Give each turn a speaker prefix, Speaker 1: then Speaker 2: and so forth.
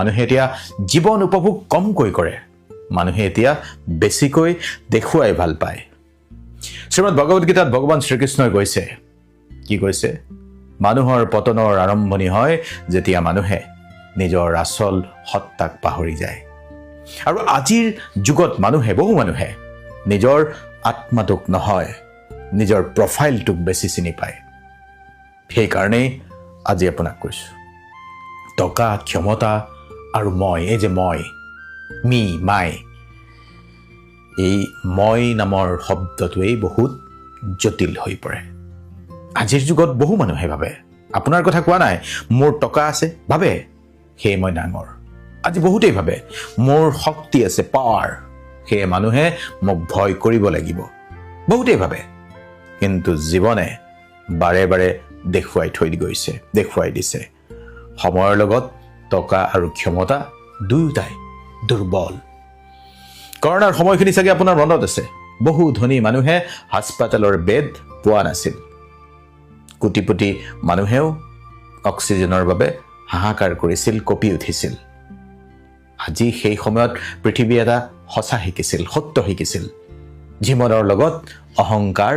Speaker 1: মানুহে এতিয়া জীৱন উপভোগ কমকৈ কৰে, মানুহে এতিয়া বেছিকৈ দেখুৱাই ভাল পায়। শ্ৰীমদ ভগৱদ গীতাত ভগৱান শ্ৰীকৃষ্ণই কৈছে, কি কৈছে? মানুহৰ পতনৰ আৰম্ভণি হয় যেতিয়া মানুহে নিজৰ আচল সত্তাক পাহৰি যায়। আৰু আজিৰ যুগত বহু মানুহে নিজৰ আত্মাটোক নহয়, নিজৰ প্ৰফাইলটোক বেছি চিনি পায়। সেইকাৰণেই আজি আপোনাক কৈছোঁ, টকা, ক্ষমতা আৰু মই, এই যে মই, মাই, এই মই নামৰ শব্দটোৱেই বহুত জটিল হৈ পৰে। আজিৰ যুগত বহু মানুহে ভাবে, আপোনাৰ কথা কোৱা নাই, মোৰ টকা আছে, ভাবে সেয়ে মই ডাঙৰ। আজি বহুতেই ভাবে মোৰ শক্তি আছে, পাৱাৰ, সেয়ে মানুহে মোক ভয় কৰিব লাগিব, বহুতেই ভাবে। কিন্তু জীৱনে বাৰে বাৰে দেখুৱাই দিছে সময়ৰ লগত টকা আৰু ক্ষমতা দুয়োটাই দুৰ্বল। কৰোণাৰ সময়খিনি চাগে আপোনাৰ মনত আছে, বহু ধনী মানুহে হাস্পাতালৰ বেড পোৱা নাছিল। কোটিপতি মানুহেও অক্সিজেনৰ বাবে হাহাকাৰ কৰিছিল, কঁপি উঠিছিল। আজি সেই সময়ত পৃথিৱী এটা সত্য শিকিছিল। জীৱনৰ লগত অহংকাৰ